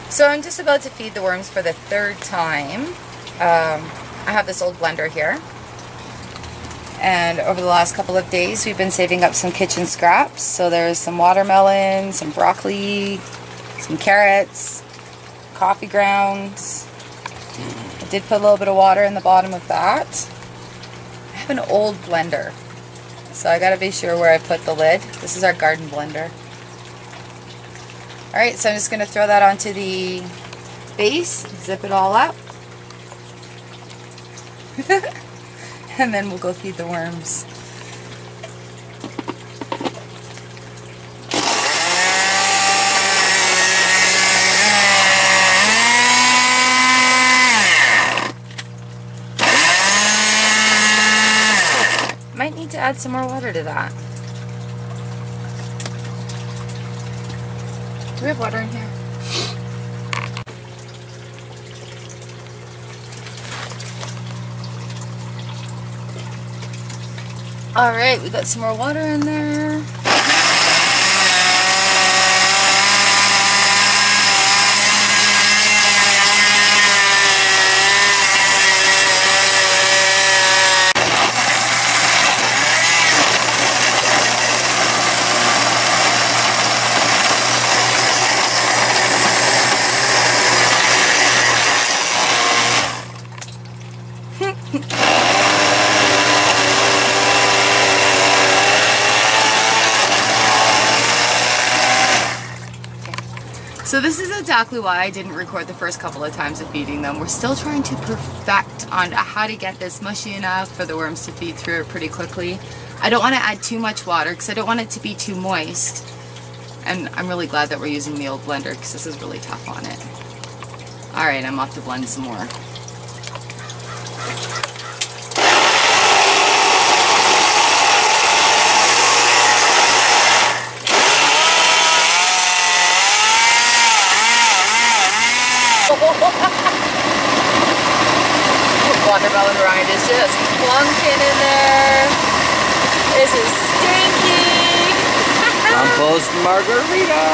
So I'm just about to feed the worms for the third time. I have this old blender here. And over the last couple of days, we've been saving up some kitchen scraps. So there's some watermelon, some broccoli, some carrots, coffee grounds. I did put a little bit of water in the bottom of that. I have an old blender, so I gotta be sure where I put the lid. This is our garden blender. Alright, so I'm just gonna throw that onto the base, zip it all up. And then we'll go feed the worms. Might need to add some more water to that. Do we have water in here? Alright, we got some more water in there. So this is exactly why I didn't record the first couple of times of feeding them. We're still trying to perfect on how to get this mushy enough for the worms to feed through it pretty quickly. I don't want to add too much water because I don't want it to be too moist. And I'm really glad that we're using the old blender because this is really tough on it. Alright, I'm off to blend some more. Watermelon rind is just plunking in there. This is stinky. Compost margarita.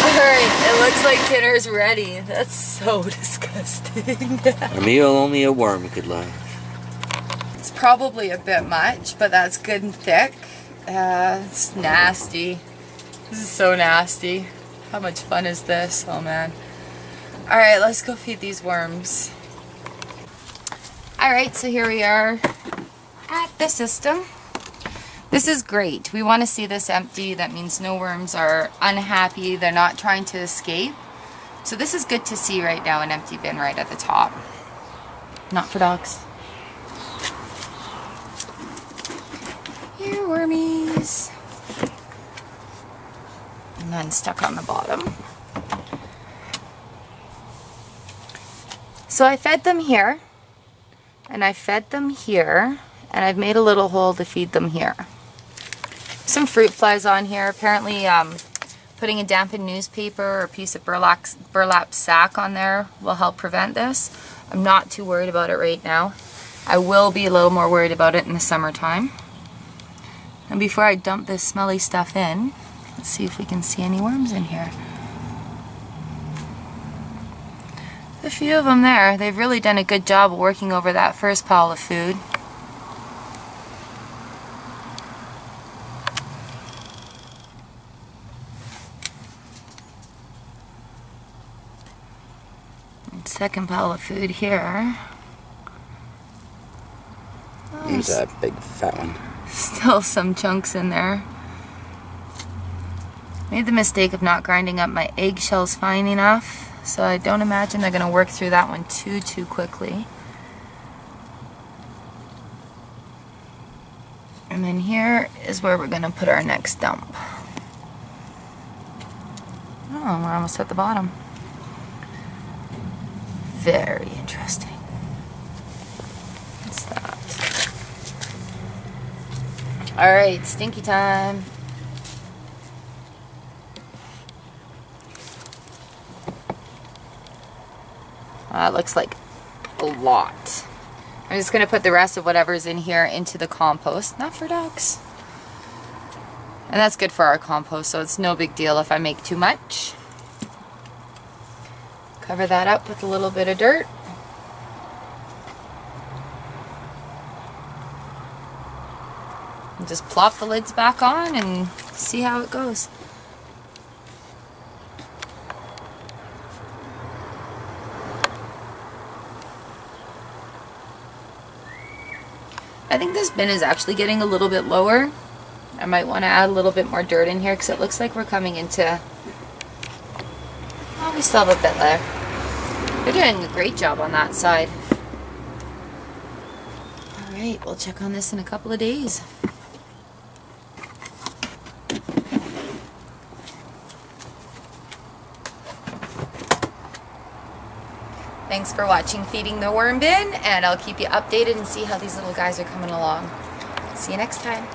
Alright, it looks like dinner's ready. That's so disgusting. A meal only a worm could love. It's probably a bit much, but that's good and thick. It's nasty. This is so nasty. How much fun is this? Oh man. Alright, let's go feed these worms. Alright, so here we are at the system. This is great. We want to see this empty. That means no worms are unhappy. They're not trying to escape. So this is good to see right now, an empty bin right at the top. Not for dogs. Here, wormies. And then stuck on the bottom. So I fed them here, and I fed them here, and I've made a little hole to feed them here. Some fruit flies on here. Apparently putting a dampened newspaper or a piece of burlap sack on there will help prevent this. I'm not too worried about it right now. I will be a little more worried about it in the summertime. And before I dump this smelly stuff in, let's see if we can see any worms in here. A few of them there. They've really done a good job of working over that first pile of food. And second pile of food here. He's a big fat one. Still some chunks in there. Made the mistake of not grinding up my eggshells fine enough. So I don't imagine they're going to work through that one too quickly. And then here is where we're going to put our next dump. Oh, we're almost at the bottom. Very interesting. What's that? Alright, stinky time. It looks like a lot. I'm just going to put the rest of whatever's in here into the compost. Not for dogs. And that's good for our compost, so it's no big deal if I make too much. Cover that up with a little bit of dirt. And just plop the lids back on and see how it goes. I think this bin is actually getting a little bit lower. I might want to add a little bit more dirt in here because it looks like we're coming into... Oh, we still have a bit there. They're doing a great job on that side. Alright, we'll check on this in a couple of days. Thanks for watching Feeding the Worm Bin, and I'll keep you updated and see how these little guys are coming along. See you next time.